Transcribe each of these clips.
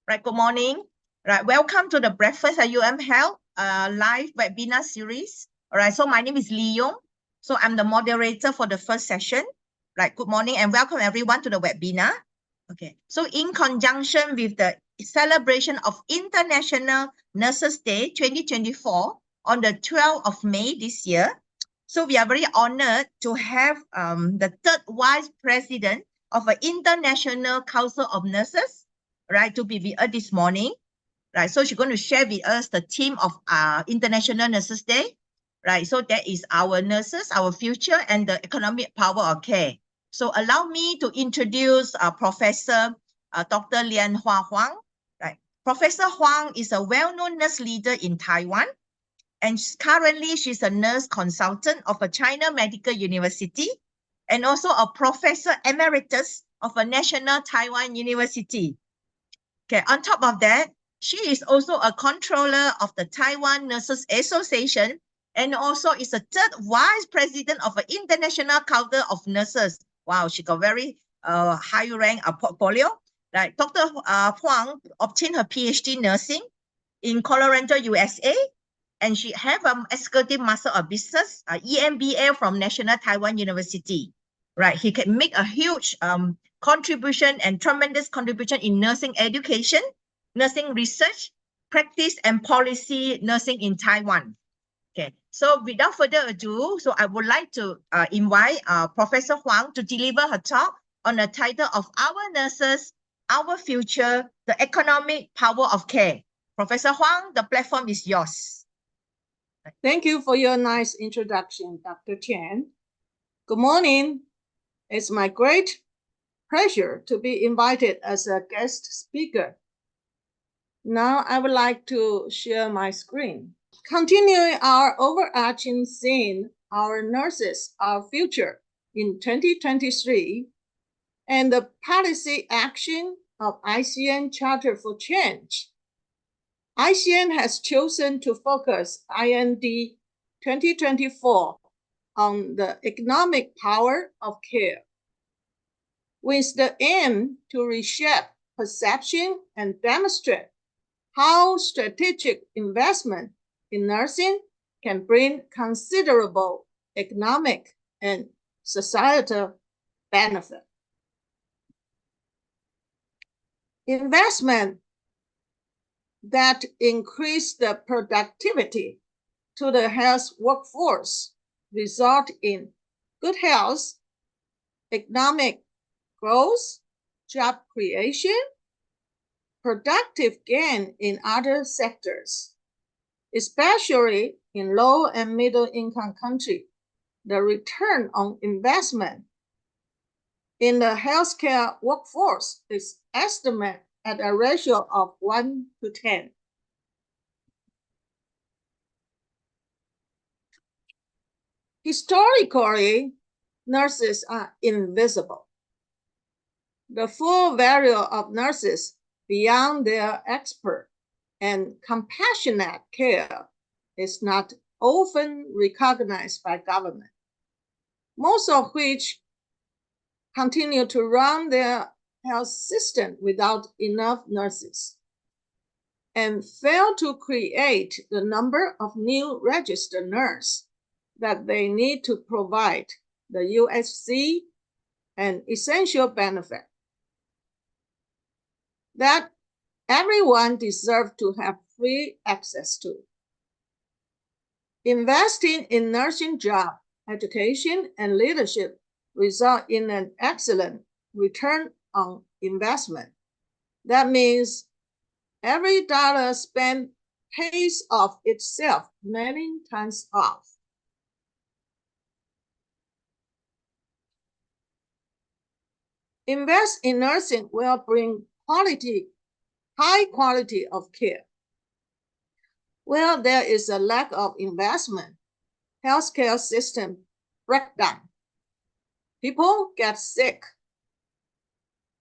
Right, good morning. Right, welcome to the Breakfast at UMHealth live webinar series. All right, so my name is Yoong. So I'm the moderator for the first session. Right, good morning and welcome everyone to the webinar. Okay, so in conjunction with the celebration of International Nurses Day 2024 on the 12th of May this year, so we are very honored to have the third vice president of the International Council of Nurses, right, to be with us this morning, right? So she's going to share with us the theme of International Nurses Day, right? So that is our nurses, our future, and the economic power of care. So allow me to introduce Professor Dr. Lian-Hua Huang, right? Professor Huang is a well-known nurse leader in Taiwan, and currently she's a nurse consultant of a China Medical University and also a professor emeritus of a National Taiwan University. Okay, on top of that, she is also a controller of the Taiwan Nurses Association and also is a third vice president of the International Council of Nurses. Wow, she got very high rank portfolio. Right, Dr. Huang obtained her PhD nursing in Colorado, USA, and she have an executive master of business, EMBA from National Taiwan University. Right, he can make a huge contribution and tremendous contribution in nursing education, nursing research, practice, and policy nursing in Taiwan. Okay, so without further ado, so I would like to invite Professor Huang to deliver her talk on the title of Our Nurses, Our Future, the Economic Power of Care. Professor Huang, the platform is yours. Thank you for your nice introduction, Dr. Chen. Good morning. It's my great pleasure to be invited as a guest speaker. Now I would like to share my screen. Continuing our overarching theme, Our Nurses, Our Future in 2023, and the policy action of ICN Charter for Change. ICN has chosen to focus IND 2024 on the economic power of care, with the aim to reshape perception and demonstrate how strategic investment in nursing can bring considerable economic and societal benefit. Investment that increase the productivity to the health workforce result in good health, economic growth, job creation, productive gain in other sectors, especially in low and middle income countries. The return on investment in the healthcare workforce is estimated at a ratio of 1 to 10. Historically, nurses are invisible. The full value of nurses beyond their expert and compassionate care is not often recognized by government, most of which continue to run their health system without enough nurses and fail to create the number of new registered nurses that they need to provide the UHC and essential benefit that everyone deserves to have free access to. Investing in nursing job, education, and leadership result in an excellent return on investment. That means every dollar spent pays off itself many times off. Invest in nursing will bring high quality of care. Where there is a lack of investment, healthcare system breakdown. People get sick.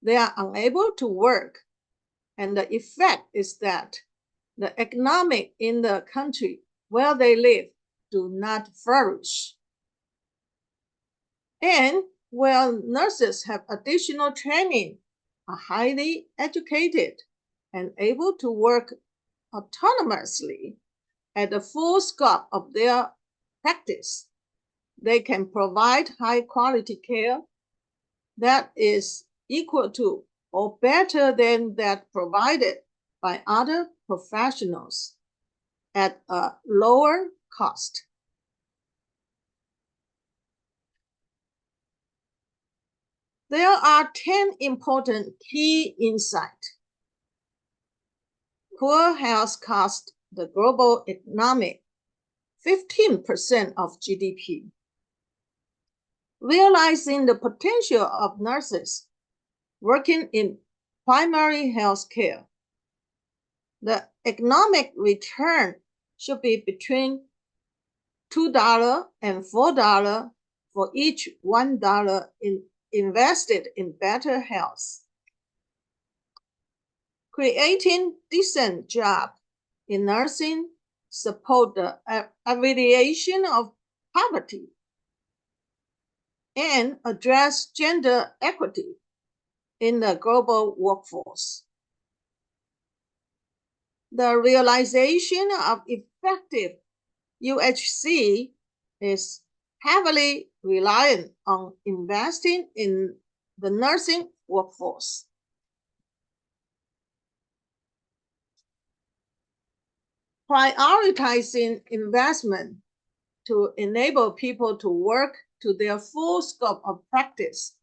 They are unable to work. And the effect is that the economic in the country where they live do not flourish. And where nurses have additional training, are highly educated, and able to work autonomously at the full scope of their practice, they can provide high quality care that is equal to or better than that provided by other professionals at a lower cost. There are 10 important key insights. Poor health costs the global economy 15% of GDP. Realizing the potential of nurses working in primary health care. The economic return should be between $2 and $4 for each $1 invested in better health. Creating decent jobs in nursing support the alleviation of poverty and address gender equity in the global workforce. The realization of effective UHC is heavily reliant on investing in the nursing workforce. Prioritizing investment to enable people to work to their full scope of practice,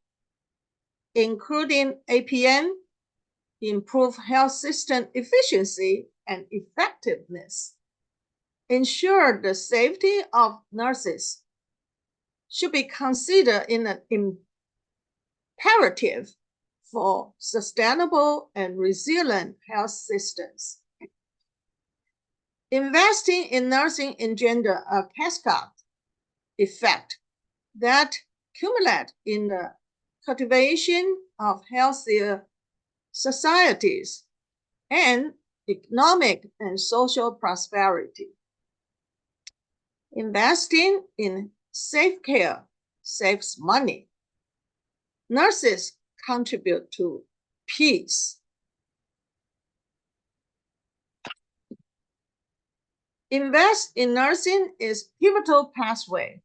including APN, improve health system efficiency and effectiveness, ensure the safety of nurses, should be considered in an imperative for sustainable and resilient health systems. Investing in nursing engender a cascade effect that accumulate in the cultivation of healthier societies and economic and social prosperity. Investing in safe care saves money. Nurses contribute to peace. Invest in nursing is pivotal pathway.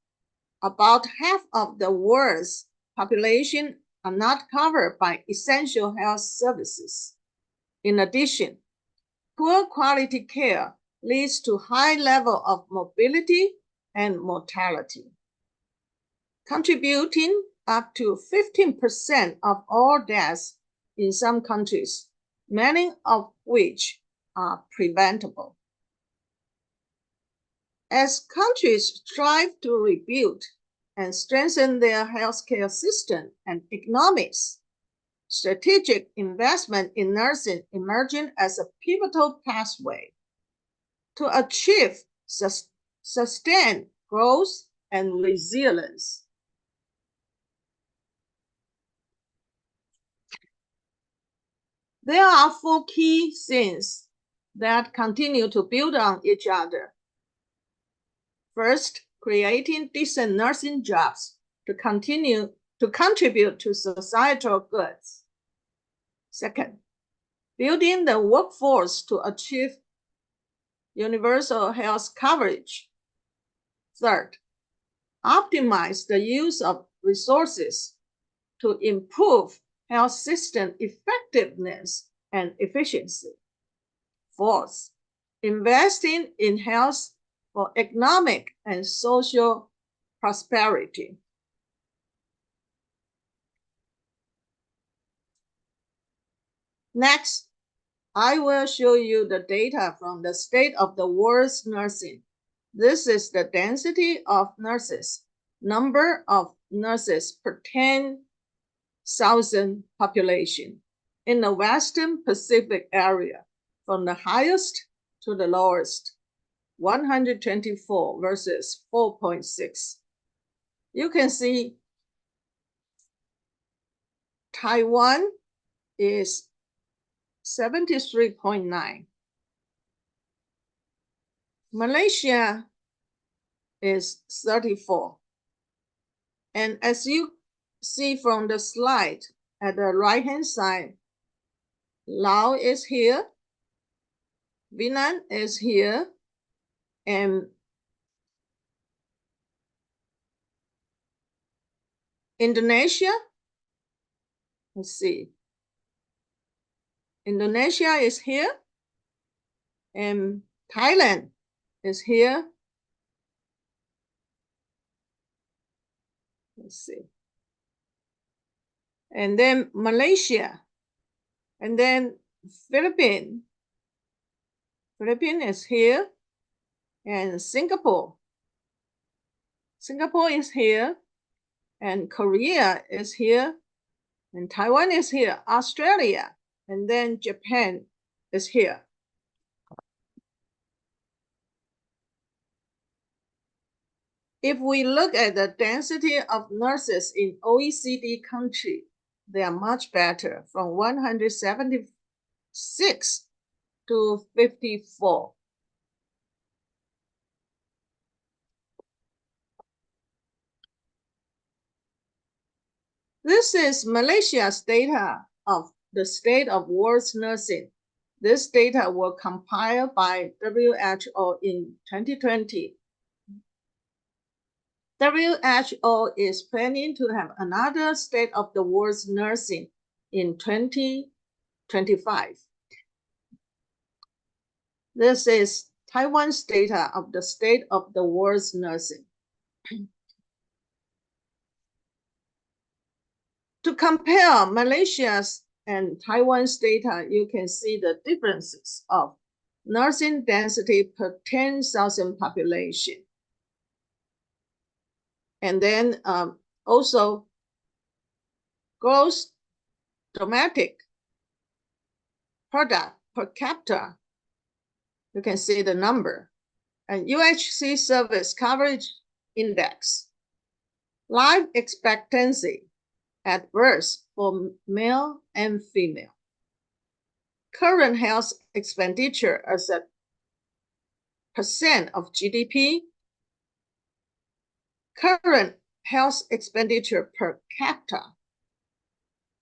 About half of the world's population are not covered by essential health services. In addition, poor quality care leads to high level of mobility and mortality, contributing up to 15% of all deaths in some countries, many of which are preventable. As countries strive to rebuild and strengthen their healthcare system and economics, strategic investment in nursing emerging as a pivotal pathway to achieve sustained growth and resilience. There are 4 key things that continue to build on each other. First, creating decent nursing jobs to contribute to societal goods. Second, building the workforce to achieve universal health coverage. Third, optimize the use of resources to improve health system effectiveness and efficiency. Fourth, investing in health for economic and social prosperity. Next, I will show you the data from the state of the world's nursing. This is the density of nurses, number of nurses per 10,000 population in the Western Pacific area, from the highest to the lowest, 124 versus 4.6. You can see Taiwan is 73.9. Malaysia is 34. And as you see from the slide at the right-hand side, Laos is here, Vietnam is here, and Indonesia, let's see. Indonesia is here, and Thailand is here. Let's see. And then Malaysia, and then Philippines. Philippines is here, and Singapore. Singapore is here, and Korea is here, and Taiwan is here, Australia, and then Japan is here. If we look at the density of nurses in OECD countries, they are much better, from 176 to 54. This is Malaysia's data of the state of world's nursing. This data were compiled by WHO in 2020. WHO is planning to have another state of the world's nursing in 2025. This is Taiwan's data of the state of the world's nursing. To compare Malaysia's and Taiwan's data, you can see the differences of nursing density per 10,000 population. And then also gross domestic product per capita. You can see the number. And UHC service coverage index. Life expectancy at birth for male and female. Current health expenditure as a percent of GDP. Current health expenditure per capita.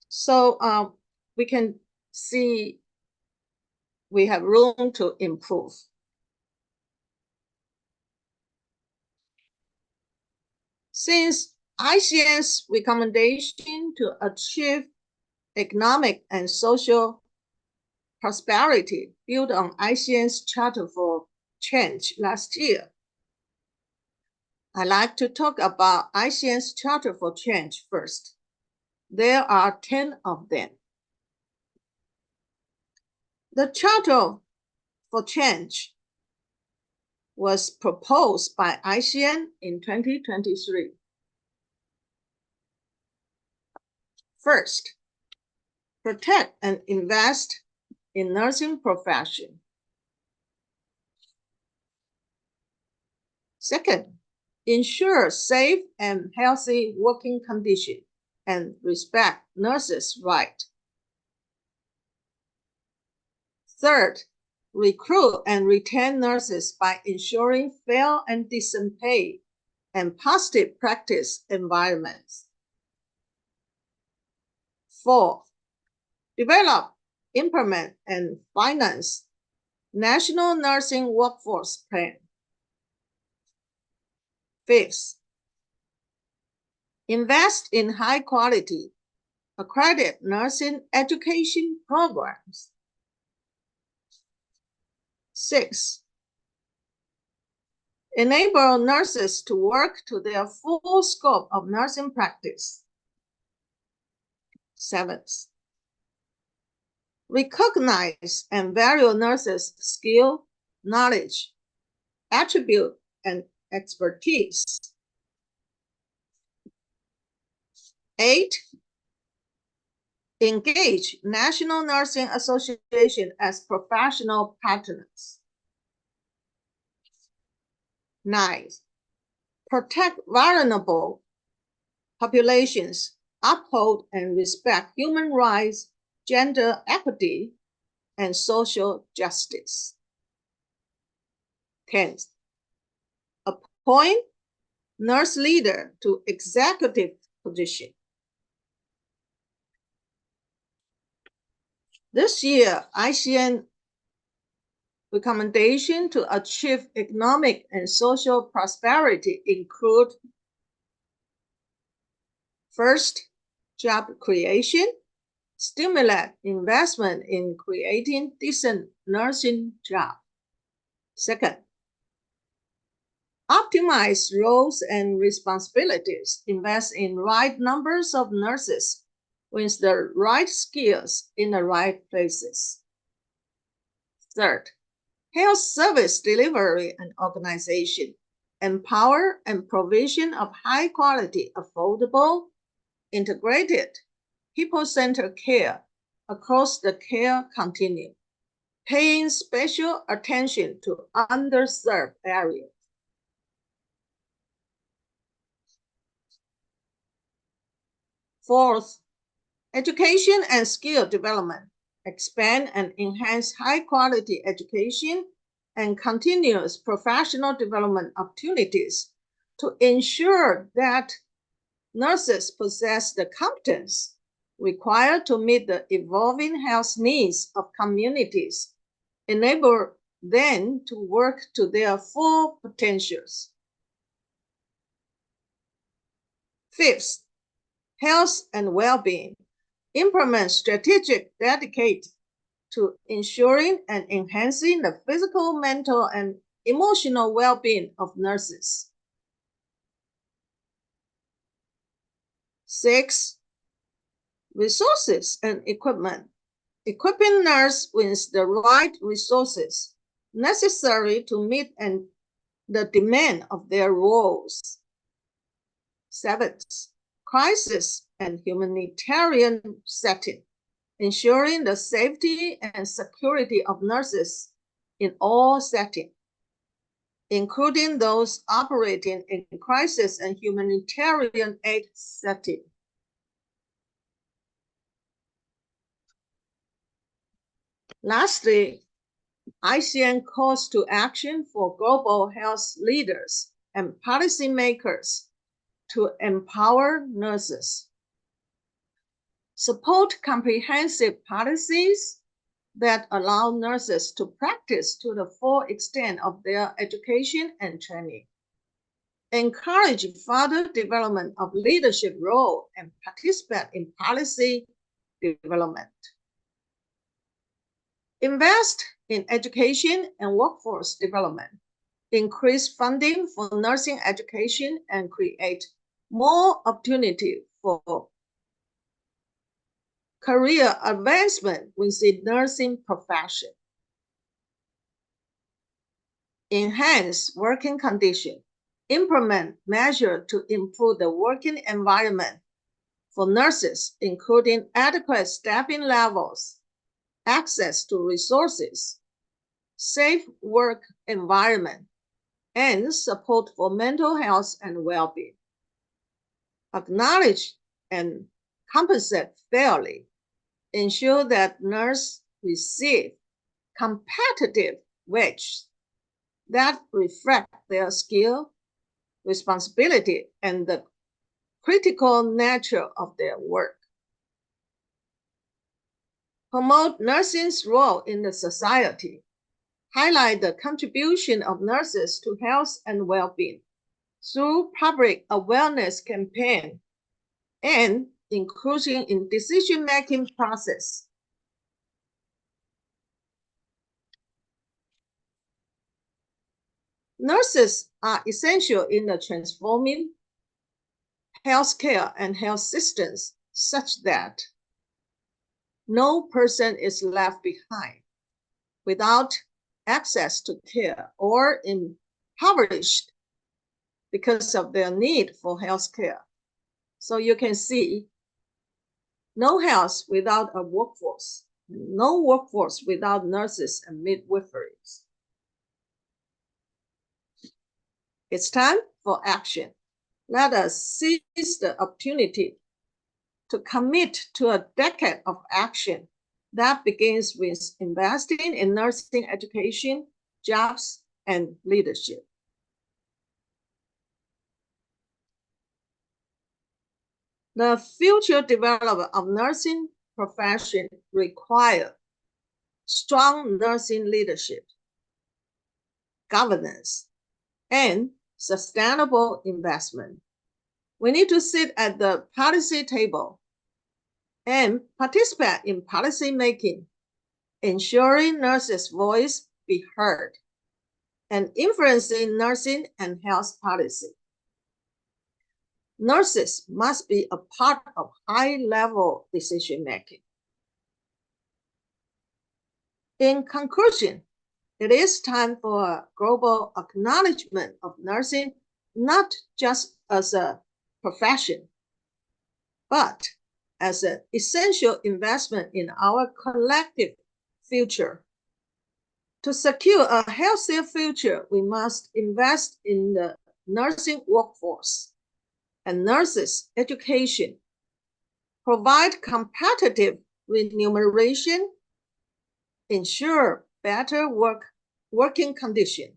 So we can see we have room to improve. Since ICN's recommendation to achieve economic and social prosperity built on ICN's Charter for Change last year, I'd like to talk about ICN's Charter for Change first. There are 10 of them. The Charter for Change was proposed by ICN in 2023. First, protect and invest in nursing profession. Second, ensure safe and healthy working conditions and respect nurses' rights. Third, recruit and retain nurses by ensuring fair and decent pay and positive practice environments. Fourth, develop, implement, and finance National Nursing Workforce Plan. Fifth, invest in high-quality, accredited nursing education programs. Sixth, enable nurses to work to their full scope of nursing practice. Seventh, recognize and value nurses' skill, knowledge, attribute, and expertise. 8, engage National Nursing Association as professional partners. 9, protect vulnerable populations, uphold and respect human rights, gender equity, and social justice. 10, appoint nurse leader to executive position. This year, ICN Recommendations to achieve economic and social prosperity include: first, job creation. Stimulate investment in creating decent nursing jobs. Second, optimize roles and responsibilities. Invest in right numbers of nurses with the right skills in the right places. Third, health service delivery and organization. Empower and provision of high quality, affordable, integrated, people-centered care across the care continuum, paying special attention to underserved areas. Fourth, education and skill development. Expand and enhance high-quality education and continuous professional development opportunities to ensure that nurses possess the competence required to meet the evolving health needs of communities, enable them to work to their full potentials. Fifth, health and well-being. Implement strategic dedicated to ensuring and enhancing the physical, mental, and emotional well-being of nurses. 6, resources and equipment. Equipping nurses with the right resources necessary to meet the demand of their roles. 7, crisis and humanitarian setting, ensuring the safety and security of nurses in all settings, including those operating in crisis and humanitarian aid setting. Lastly, ICN calls to action for global health leaders and policymakers to empower nurses. Support comprehensive policies that allow nurses to practice to the full extent of their education and training. Encourage further development of leadership role and participate in policy development. Invest in education and workforce development. Increase funding for nursing education and create more opportunity for career advancement within nursing profession. Enhance working conditions. Implement measures to improve the working environment for nurses, including adequate staffing levels, access to resources, safe work environment, and support for mental health and well-being. Acknowledge and compensate fairly. Ensure that nurses receive competitive wages that reflect their skill, responsibility, and the critical nature of their work. Promote nursing's role in the society. Highlight the contribution of nurses to health and well-being through public awareness campaign and inclusion in decision-making process. Nurses are essential in the transforming healthcare and health systems such that no person is left behind without access to care or impoverished because of their need for health care. So you can see, no health without a workforce, no workforce without nurses and midwiferys. It's time for action. Let us seize the opportunity to commit to a decade of action that begins with investing in nursing education, jobs, and leadership. The future development of nursing profession requires strong nursing leadership, governance, and sustainable investment. We need to sit at the policy table and participate in policy making, ensuring nurses' voice be heard, and influencing nursing and health policy. Nurses must be a part of high-level decision-making. In conclusion, it is time for a global acknowledgement of nursing, not just as a profession, but as an essential investment in our collective future. To secure a healthier future, we must invest in the nursing workforce and nurses' education, provide competitive remuneration, ensure better working conditions,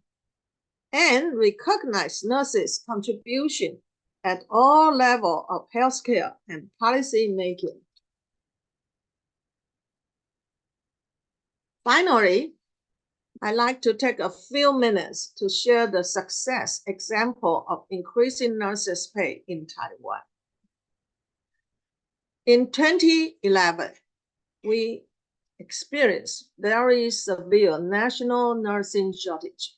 and recognize nurses' contribution at all levels of healthcare and policy making. Finally, I'd like to take a few minutes to share the success example of increasing nurses' pay in Taiwan. In 2011, we experienced very severe national nursing shortage.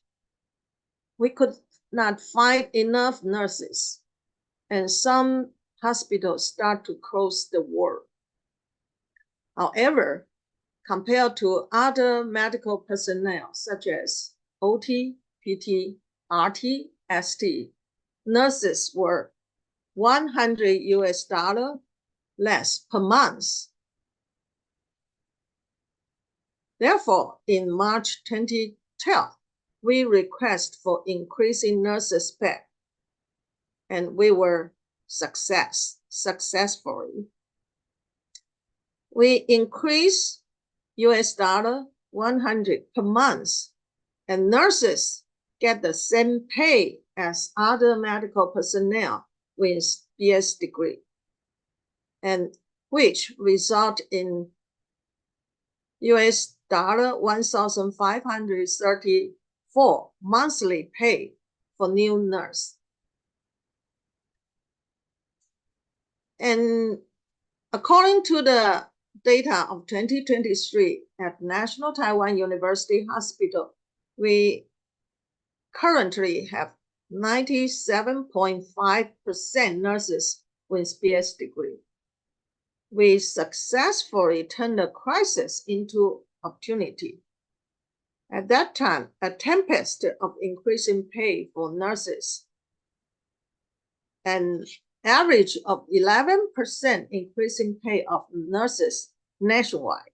We could not find enough nurses, and some hospitals start to close the work. However, compared to other medical personnel such as OT, PT, RT, ST, nurses were $100 less per month. Therefore, in March 2012, we requested for increasing nurses' pay, and we were successfully. We increased $100 per month, and nurses get the same pay as other medical personnel with BS degree, and which result in $1,534 monthly pay for new nurse. And according to the data of 2023 at National Taiwan University Hospital, we currently have 97.5% nurses with BS degree. We successfully turned the crisis into opportunity. At that time, a tempest of increasing pay for nurses, an average of 11% increasing pay of nurses nationwide.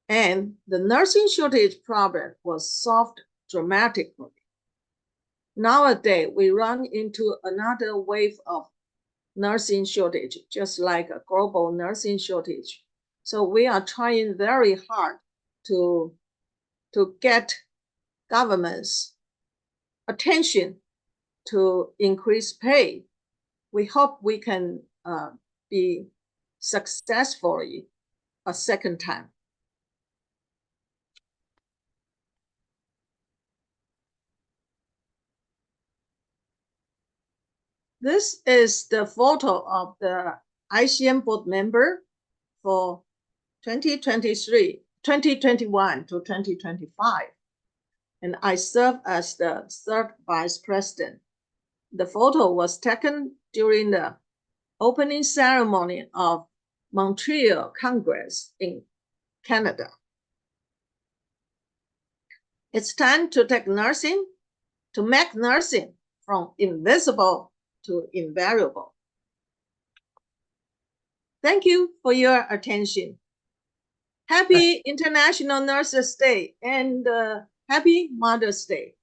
And the nursing shortage problem was solved dramatically. Nowadays, we run into another wave of nursing shortage, just like a global nursing shortage. So we are trying very hard to get government's attention to increase pay. We hope we can be successfully a second time. This is the photo of the ICM board member for 2021 to 2025. And I serve as the third vice president. The photo was taken during the opening ceremony of Montreal Congress in Canada. It's time to make nursing from invisible to invaluable. Thank you for your attention. Happy International Nurses Day and happy Mother's Day.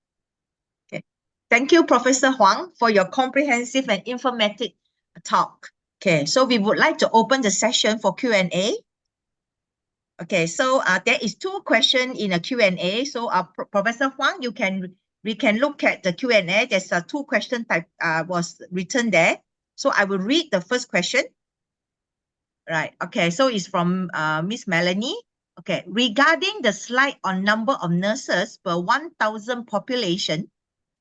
Okay. Thank you, Professor Huang, for your comprehensive and informative talk. Okay, so we would like to open the session for Q&A. Okay, so there is 2 questions in a Q&A. So Professor Huang, we can look at the Q&A. There's 2 questions was written there. So I will read the first question. Right, okay, so it's from Miss Melanie. Okay, regarding the slide on number of nurses per 1,000 population,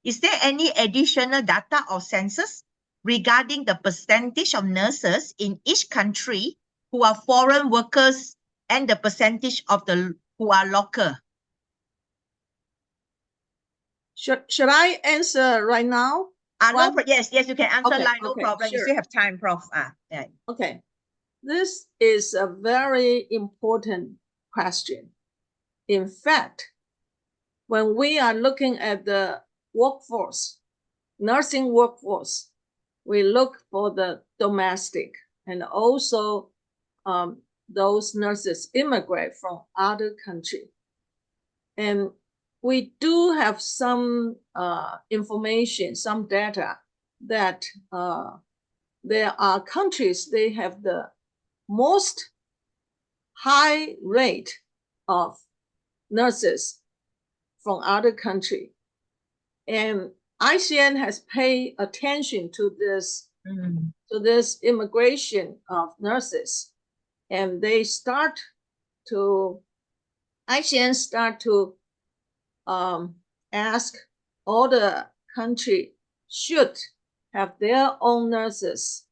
is there any additional data or census regarding the percentage of nurses in each country who are foreign workers and the percentage of the who are local? Should I answer right now? Yes, you can answer Okay, live, no okay, problem. You sure. still have time, Prof. Yeah. Okay, this is a very important question. In fact, when we are looking at the workforce, nursing workforce, we look for the domestic and also those nurses immigrate from other countries. And we do have some information, some data that there are countries, they have the most high rate of nurses from other country. And ICN has paid attention to this, immigration of nurses. And they ICN start to ask all the country should have their own nurses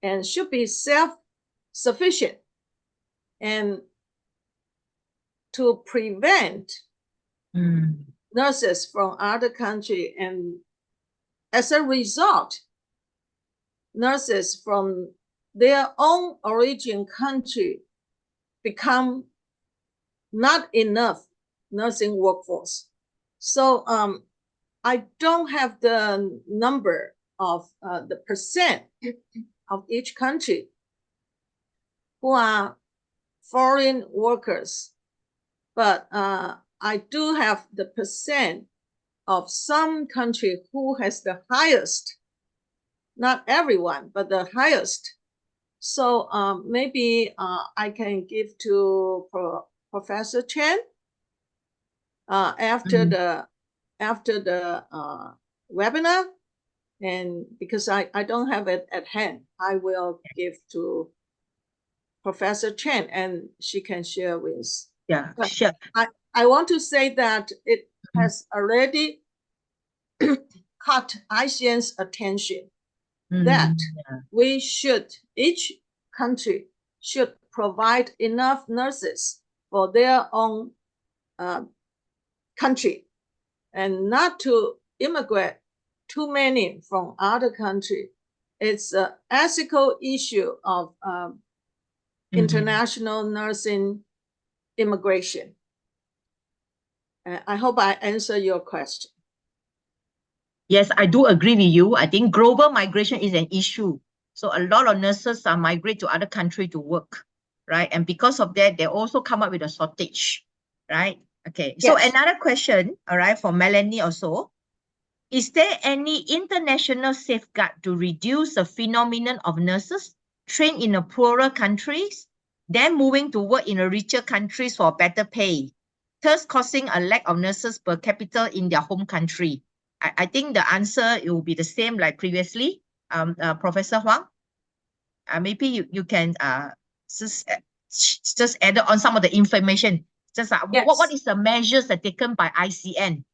and should be self-sufficient, and to prevent nurses from other country. And as a result, nurses from their own origin country become not enough nursing workforce. So I don't have the number of the percent of each country who are foreign workers, but I do have the percent of some country who has the highest, not everyone, but the highest. So maybe I can give to Professor Chen after the webinar, and because I don't have it at hand, I will give to Professor Chen and she can share with. Yeah, sure. I want to say that it has already caught ICN's attention that each country should provide enough nurses for their own country and not to immigrate too many from other country. It's an ethical issue of international nursing immigration. I hope I answer your question. Yes, I do agree with you. I think global migration is an issue. So a lot of nurses are migrate to other countries to work, right? And because of that, they also come up with a shortage, right? Okay. So another question, all right, for Melanie also. Is there any international safeguard to reduce the phenomenon of nurses trained in the poorer countries, then moving to work in the richer countries for better pay, thus causing a lack of nurses per capita in their home country? I think the answer it will be the same like previously, Professor Huang. Maybe you can just add on some of the information. Just what is the measures that taken by ICN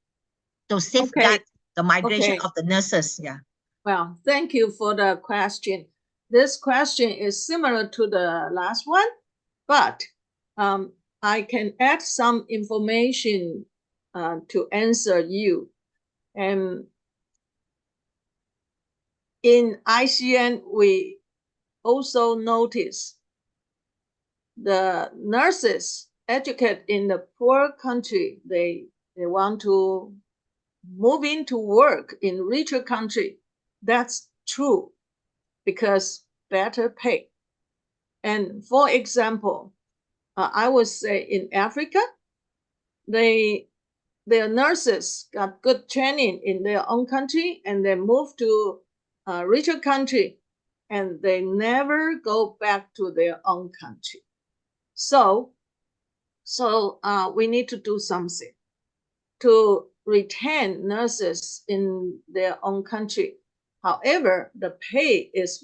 to safeguard the migration of the nurses? Yeah. Well, thank you for the question. This question is similar to the last one, but I can add some information to answer you. And in ICN, we also notice the nurses educated in the poor country, they want to move into work in richer country. That's true because better pay. And for example, I would say in Africa, their nurses got good training in their own country and they moved to a richer country and they never go back to their own country. So we need to do something to retain nurses in their own country. However, the pay is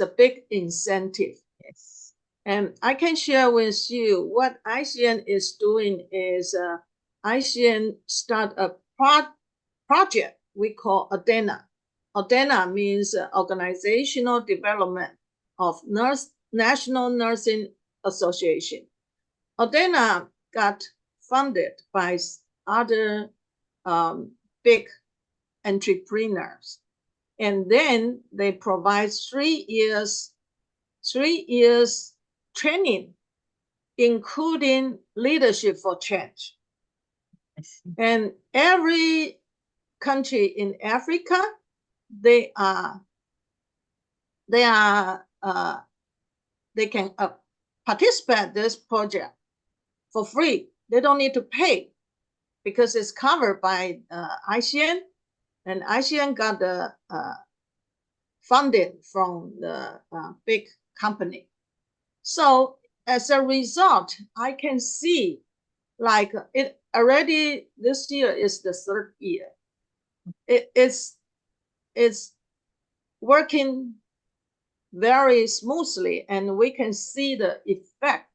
a big incentive. Yes. And I can share with you what ICN is doing is ICN start a project we call ADENA. ADENA means Organizational Development of National Nursing Association. ADENA got funded by other big entrepreneurs. And then they provide 3 years training, including leadership for change. And every country in Africa, they can participate this project for free. They don't need to pay because it's covered by ICN, and ICN got the funding from the big company. So as a result, I can see like it already this year is the 3rd year. It's working very smoothly, and we can see the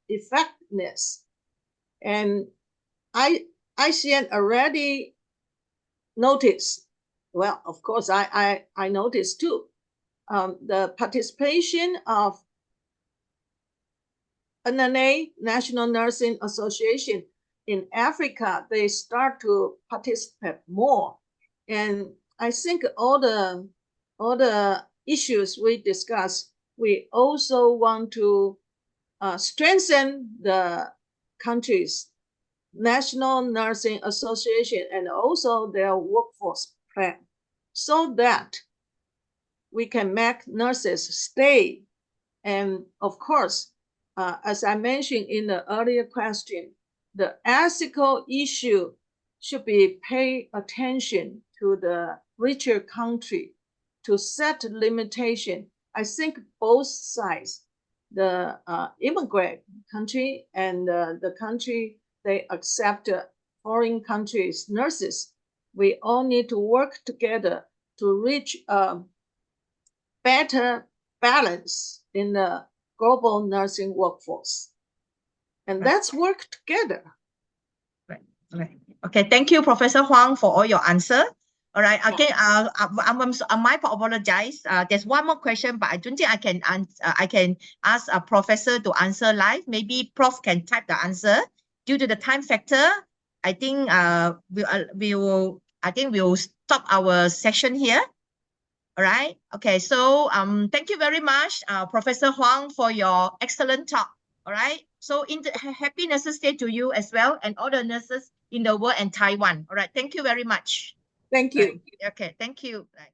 effectiveness. And ICN already noticed, well, of course, I noticed too, the participation of NNA, National Nursing Association in Africa, they start to participate more. And I think all the issues we discussed, we also want to strengthen the country's National Nursing Association and also their workforce plan so that we can make nurses stay. And of course, as I mentioned in the earlier question, the ethical issue should be pay attention to the richer country to set limitation. I think both sides, the immigrant country and the country they accept foreign countries' nurses, we all need to work together to reach a better balance in the global nursing workforce. And let's work together. Right. Okay, thank you, Professor Huang, for all your answer. All right. Okay. I might apologize. There's one more question, but I don't think I can ask a professor to answer live. Maybe Prof can type the answer. Due to the time factor, I think we'll stop our session here. All right. Okay. So thank you very much, Professor Huang, for your excellent talk. All right. So happy Nurses Day to you as well, and all the nurses in the world and Taiwan. All right. Thank you very much. Thank you. Right. Okay. Thank you. Right.